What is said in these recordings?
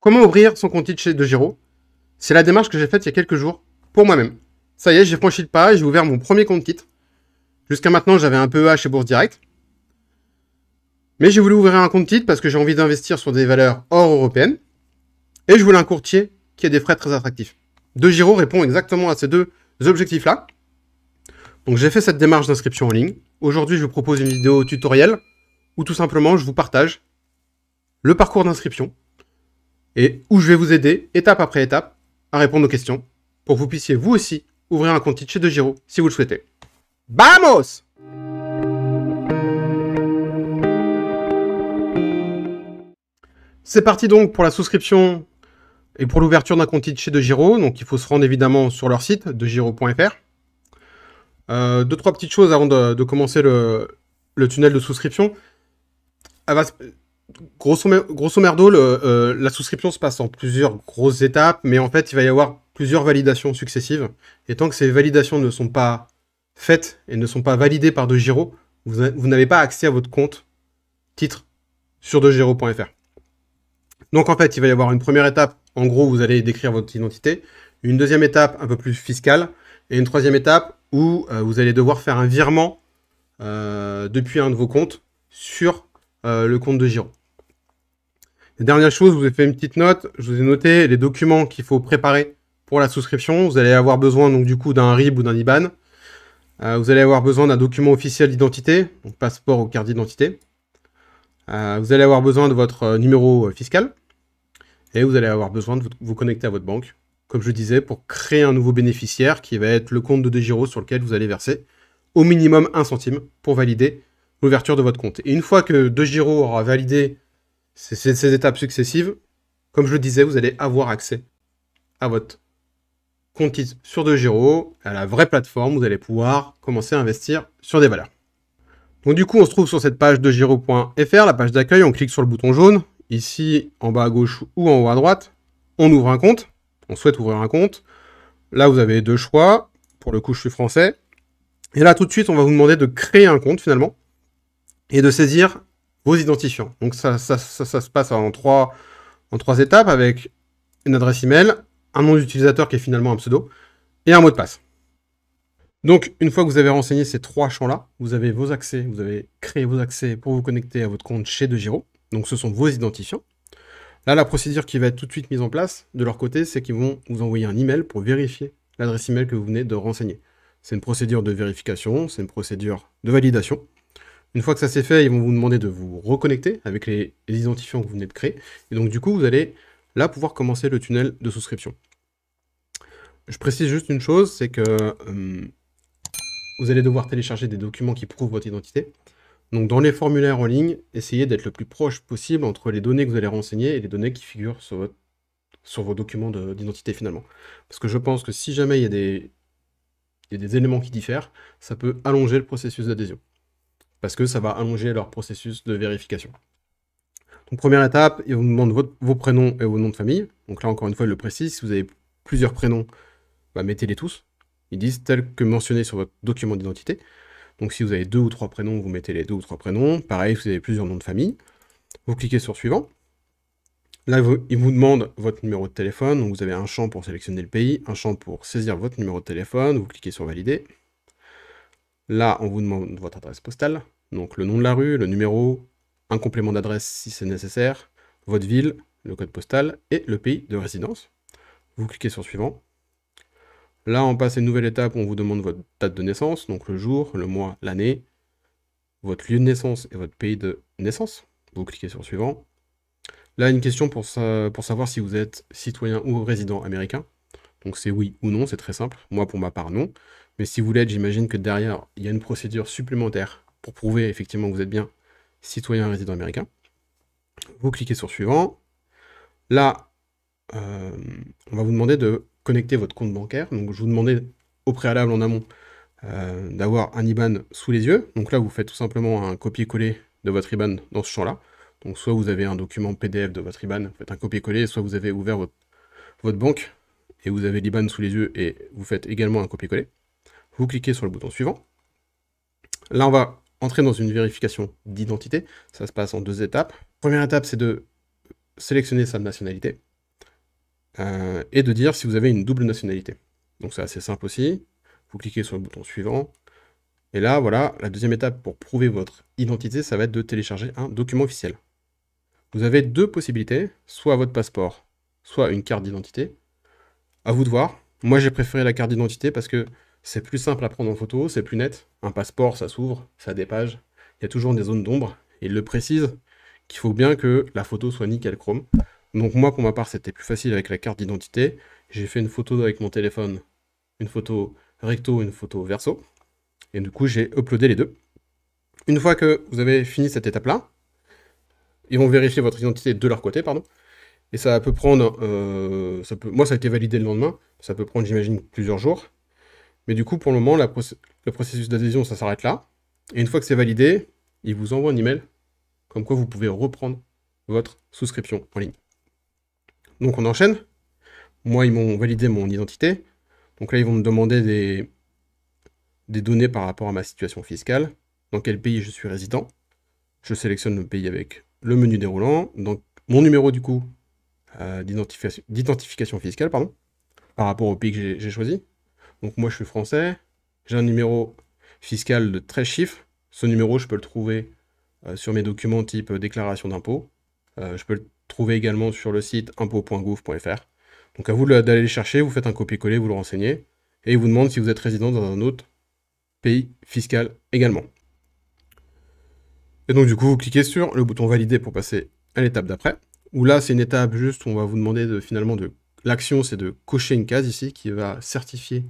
Comment ouvrir son compte titre chez DeGiro? C'est la démarche que j'ai faite il y a quelques jours pour moi-même. Ça y est, j'ai franchi le pas et j'ai ouvert mon premier compte titre. Jusqu'à maintenant, j'avais un PEA chez Bourse Direct. Mais j'ai voulu ouvrir un compte titre parce que j'ai envie d'investir sur des valeurs hors européennes. Et je voulais un courtier qui ait des frais très attractifs. DeGiro répond exactement à ces deux objectifs-là. Donc j'ai fait cette démarche d'inscription en ligne. Aujourd'hui, je vous propose une vidéo tutoriel où tout simplement je vous partage le parcours d'inscription et où je vais vous aider étape après étape à répondre aux questions pour que vous puissiez vous aussi ouvrir un compte titre chez DeGiro si vous le souhaitez. Vamos! C'est parti donc pour la souscription et pour l'ouverture d'un compte titre chez DeGiro. Donc il faut se rendre évidemment sur leur site, degiro.fr. Deux, trois petites choses avant de commencer le tunnel de souscription. Grosso merdo, la souscription se passe en plusieurs grosses étapes, mais en fait, il va y avoir plusieurs validations successives. Et tant que ces validations ne sont pas faites et ne sont pas validées par DeGiro, vous n'avez pas accès à votre compte titre sur degiro.fr. Donc en fait, il va y avoir une première étape, en gros, vous allez décrire votre identité, une deuxième étape un peu plus fiscale, et une troisième étape où vous allez devoir faire un virement depuis un de vos comptes sur le compte DeGiro. Dernière chose, je vous ai fait une petite note, je vous ai noté les documents qu'il faut préparer pour la souscription. Vous allez avoir besoin donc du coup d'un RIB ou d'un IBAN. Vous allez avoir besoin d'un document officiel d'identité, donc passeport ou carte d'identité. Vous allez avoir besoin de votre numéro fiscal. Et vous allez avoir besoin de vous connecter à votre banque, comme je disais, pour créer un nouveau bénéficiaire qui va être le compte de DeGiro sur lequel vous allez verser au minimum 1 centime pour valider l'ouverture de votre compte. Et une fois que DeGiro aura validé ces étapes successives, comme je le disais, vous allez avoir accès à votre compte titre sur DeGiro, à la vraie plateforme, vous allez pouvoir commencer à investir sur des valeurs. Donc du coup, on se trouve sur cette page degiro.fr, la page d'accueil, on clique sur le bouton jaune, ici en bas à gauche ou en haut à droite, on ouvre un compte, on souhaite ouvrir un compte. Là, vous avez deux choix, pour le coup, je suis français. Et là, tout de suite, on va vous demander de créer un compte finalement, et de saisir vos identifiants. Donc ça se passe en trois étapes avec une adresse email, un nom d'utilisateur qui est finalement un pseudo, et un mot de passe. Donc une fois que vous avez renseigné ces trois champs-là, vous avez vos accès, vous avez créé vos accès pour vous connecter à votre compte chez DeGiro. Donc ce sont vos identifiants. Là, la procédure qui va être tout de suite mise en place de leur côté, c'est qu'ils vont vous envoyer un email pour vérifier l'adresse email que vous venez de renseigner. C'est une procédure de vérification, c'est une procédure de validation. Une fois que ça c'est fait, ils vont vous demander de vous reconnecter avec les identifiants que vous venez de créer. Et donc du coup, vous allez là pouvoir commencer le tunnel de souscription. Je précise juste une chose, c'est que vous allez devoir télécharger des documents qui prouvent votre identité. Donc dans les formulaires en ligne, essayez d'être le plus proche possible entre les données que vous allez renseigner et les données qui figurent sur vos documents d'identité finalement. Parce que je pense que si jamais il y a des éléments qui diffèrent, ça peut allonger le processus d'adhésion. Parce que ça va allonger leur processus de vérification. Donc première étape, ils vous demandent vos prénoms et vos noms de famille. Donc là encore une fois, ils le précisent, si vous avez plusieurs prénoms, bah, mettez-les tous. Ils disent tels que mentionnés sur votre document d'identité. Donc si vous avez 2 ou 3 prénoms, vous mettez les 2 ou 3 prénoms. Pareil, si vous avez plusieurs noms de famille. Vous cliquez sur suivant. Là, ils vous demandent votre numéro de téléphone. Donc vous avez un champ pour sélectionner le pays, un champ pour saisir votre numéro de téléphone. Vous cliquez sur valider. Là, on vous demande votre adresse postale. Donc le nom de la rue, le numéro, un complément d'adresse si c'est nécessaire, votre ville, le code postal et le pays de résidence. Vous cliquez sur suivant. Là, on passe à une nouvelle étape où on vous demande votre date de naissance, donc le jour, le mois, l'année, votre lieu de naissance et votre pays de naissance. Vous cliquez sur suivant. Là, une question pour savoir si vous êtes citoyen ou résident américain. Donc c'est oui ou non, c'est très simple. Moi, pour ma part, non. Mais si vous l'êtes, j'imagine que derrière, il y a une procédure supplémentaire pour prouver effectivement que vous êtes bien citoyen résident américain. Vous cliquez sur suivant. Là, on va vous demander de connecter votre compte bancaire. Donc je vous demandais au préalable en amont d'avoir un IBAN sous les yeux. Donc là, vous faites tout simplement un copier-coller de votre IBAN dans ce champ-là. Donc soit vous avez un document PDF de votre IBAN, vous faites un copier-coller, soit vous avez ouvert votre banque et vous avez l'IBAN sous les yeux et vous faites également un copier-coller. Vous cliquez sur le bouton suivant. Là, on va entrer dans une vérification d'identité. Ça se passe en 2 étapes. Première étape, c'est de sélectionner sa nationalité. et de dire si vous avez une double nationalité. Donc c'est assez simple aussi. Vous cliquez sur le bouton suivant. Et là, voilà, la deuxième étape pour prouver votre identité, ça va être de télécharger un document officiel. Vous avez deux possibilités, soit votre passeport, soit une carte d'identité. À vous de voir. Moi, j'ai préféré la carte d'identité parce que c'est plus simple à prendre en photo, c'est plus net. Un passeport, ça s'ouvre, ça a des pages. Il y a toujours des zones d'ombre. Et il le précise qu'il faut bien que la photo soit nickel chrome. Donc moi, pour ma part, c'était plus facile avec la carte d'identité. J'ai fait une photo avec mon téléphone, une photo recto, une photo verso. Et du coup, j'ai uploadé les deux. Une fois que vous avez fini cette étape-là, ils vont vérifier votre identité de leur côté, pardon. Et ça peut prendre, moi ça a été validé le lendemain, ça peut prendre j'imagine plusieurs jours. Mais du coup pour le moment, le processus d'adhésion ça s'arrête là. Et une fois que c'est validé, ils vous envoient un email comme quoi vous pouvez reprendre votre souscription en ligne. Donc on enchaîne. Moi ils m'ont validé mon identité. Donc là ils vont me demander des données par rapport à ma situation fiscale. Dans quel pays je suis résident. Je sélectionne le pays avec le menu déroulant. Donc mon numéro du coup d'identification fiscale, pardon, par rapport au pays que j'ai choisi. Donc moi je suis français, j'ai un numéro fiscal de 13 chiffres. Ce numéro je peux le trouver sur mes documents type déclaration d'impôt. Je peux le trouver également sur le site impôt.gouv.fr. Donc à vous d'aller le chercher, vous faites un copier-coller, vous le renseignez, et il vous demande si vous êtes résident dans un autre pays fiscal également. Et donc du coup vous cliquez sur le bouton valider pour passer à l'étape d'après. Où là, c'est une étape juste où on va vous demander l'action, c'est de cocher une case ici qui va certifier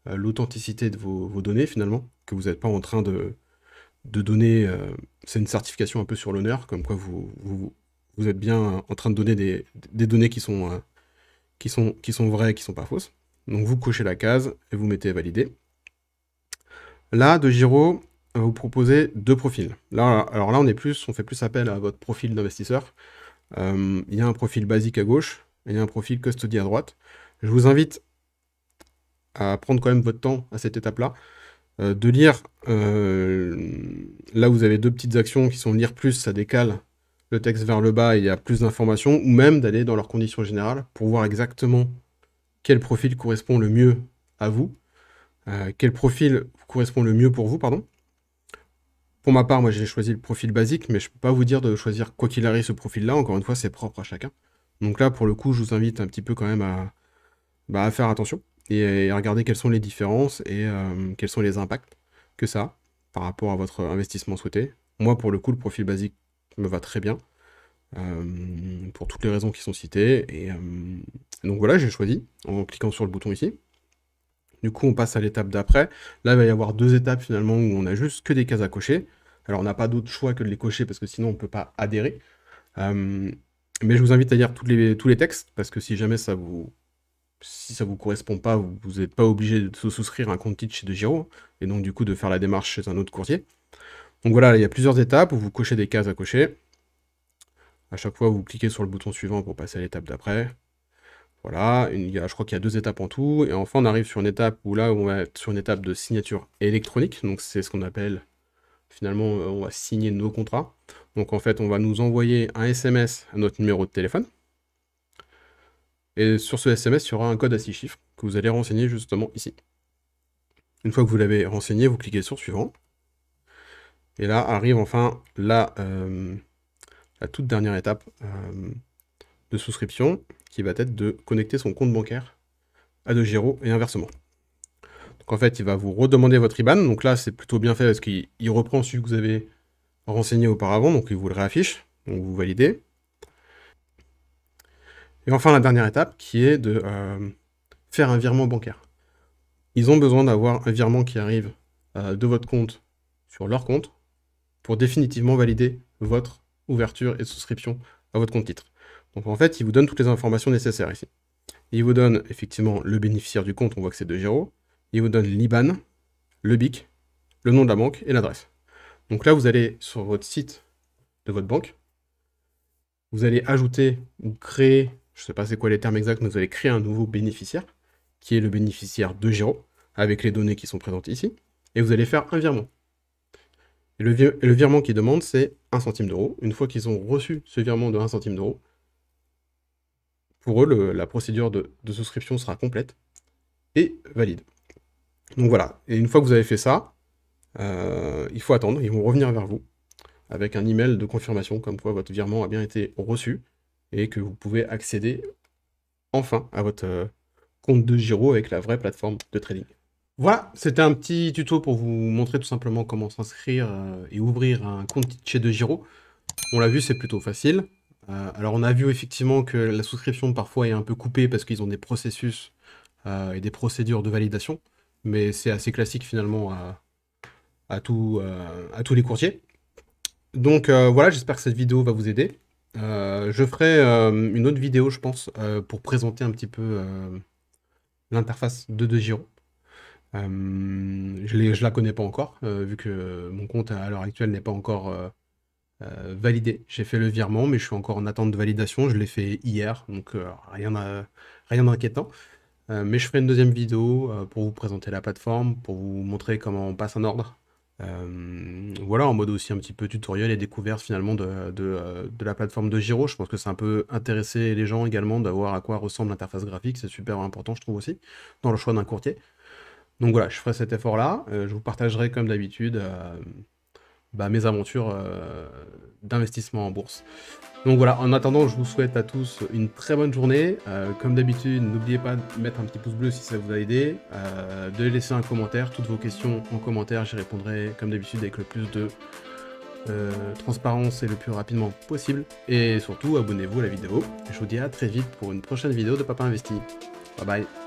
l'authenticité de vos données finalement, que vous n'êtes pas en train de donner, c'est une certification un peu sur l'honneur, comme quoi vous êtes bien en train de donner des données qui sont vraies et qui sont pas fausses. Donc vous cochez la case et vous mettez valider. Là, DeGiro va vous proposer deux profils. Là, alors là, on fait plus appel à votre profil d'investisseur. Il y a un profil basique à gauche, et il y a un profil custody à droite. Je vous invite à prendre quand même votre temps à cette étape-là, de lire, là vous avez deux petites actions qui sont lire plus, ça décale le texte vers le bas et il y a plus d'informations, ou même d'aller dans leurs conditions générales pour voir exactement quel profil correspond le mieux à vous, quel profil correspond le mieux pour vous, pardon. Pour ma part, moi j'ai choisi le profil basique, mais je ne peux pas vous dire de choisir quoi qu'il arrive ce profil-là, encore une fois c'est propre à chacun. Donc là pour le coup je vous invite un petit peu quand même à faire attention et à regarder quelles sont les différences et quels sont les impacts que ça a par rapport à votre investissement souhaité. Moi pour le coup le profil basique me va très bien, pour toutes les raisons qui sont citées, et donc voilà j'ai choisi en cliquant sur le bouton ici. Du coup, on passe à l'étape d'après. Là, il va y avoir deux étapes finalement où on a juste que des cases à cocher. Alors, on n'a pas d'autre choix que de les cocher parce que sinon, on ne peut pas adhérer. Mais je vous invite à lire tous les textes parce que si jamais ça vous correspond pas, vous n'êtes pas obligé de se souscrire à un compte titre chez DeGiro et donc du coup de faire la démarche chez un autre courtier. Donc voilà, il y a plusieurs étapes où vous cochez des cases à cocher. À chaque fois, vous cliquez sur le bouton suivant pour passer à l'étape d'après. Voilà, je crois qu'il y a deux étapes en tout, et enfin on arrive sur une étape où là on va être sur une étape de signature électronique, donc c'est ce qu'on appelle, finalement on va signer nos contrats. Donc en fait on va nous envoyer un SMS à notre numéro de téléphone, et sur ce SMS il y aura un code à 6 chiffres que vous allez renseigner justement ici. Une fois que vous l'avez renseigné, vous cliquez sur suivant, et là arrive enfin la toute dernière étape de souscription, qui va être de connecter son compte bancaire à DeGiro et inversement. Donc en fait, il va vous redemander votre IBAN. Donc là, c'est plutôt bien fait parce qu'il reprend celui que vous avez renseigné auparavant, donc il vous le réaffiche. Donc vous validez. Et enfin, la dernière étape qui est de faire un virement bancaire. Ils ont besoin d'avoir un virement qui arrive de votre compte sur leur compte pour définitivement valider votre ouverture et souscription à votre compte titre. Donc en fait, il vous donne toutes les informations nécessaires ici. Il vous donne effectivement le bénéficiaire du compte, on voit que c'est DeGiro. Il vous donne l'IBAN, le BIC, le nom de la banque et l'adresse. Donc là, vous allez sur votre site de votre banque, vous allez ajouter ou créer, je ne sais pas c'est quoi les termes exacts, mais vous allez créer un nouveau bénéficiaire, qui est le bénéficiaire DeGiro, avec les données qui sont présentes ici, et vous allez faire un virement. Et le virement qu'ils demandent, c'est 1 centime d'euro. Une fois qu'ils ont reçu ce virement de 1 centime d'euro, pour eux, la procédure de souscription sera complète et valide. Donc voilà, et une fois que vous avez fait ça, il faut attendre, ils vont revenir vers vous avec un email de confirmation comme quoi votre virement a bien été reçu et que vous pouvez accéder enfin à votre compte de Giro avec la vraie plateforme de trading. Voilà, c'était un petit tuto pour vous montrer tout simplement comment s'inscrire et ouvrir un compte chez de Giro. On l'a vu, c'est plutôt facile. Alors on a vu effectivement que la souscription parfois est un peu coupée parce qu'ils ont des processus et des procédures de validation, mais c'est assez classique finalement à tous les courtiers. Donc voilà, j'espère que cette vidéo va vous aider. Je ferai une autre vidéo, je pense, pour présenter un petit peu l'interface de Giro. Je la connais pas encore, vu que mon compte à l'heure actuelle n'est pas encore validé. J'ai fait le virement, mais je suis encore en attente de validation. Je l'ai fait hier, donc rien d'inquiétant. Mais je ferai une deuxième vidéo pour vous présenter la plateforme, pour vous montrer comment on passe un ordre. Voilà, en mode aussi un petit peu tutoriel et découverte finalement de la plateforme de Giro. Je pense que c'est un peu intéresser les gens également d'avoir à quoi ressemble l'interface graphique. C'est super important, je trouve aussi, dans le choix d'un courtier. Donc voilà, je ferai cet effort-là. Je vous partagerai comme d'habitude mes aventures d'investissement en bourse. Donc voilà, en attendant, je vous souhaite à tous une très bonne journée. Comme d'habitude, n'oubliez pas de mettre un petit pouce bleu si ça vous a aidé, de laisser un commentaire, toutes vos questions en commentaire, j'y répondrai comme d'habitude avec le plus de transparence et le plus rapidement possible. Et surtout, abonnez-vous à la vidéo. Je vous dis à très vite pour une prochaine vidéo de Papa Investi. Bye bye.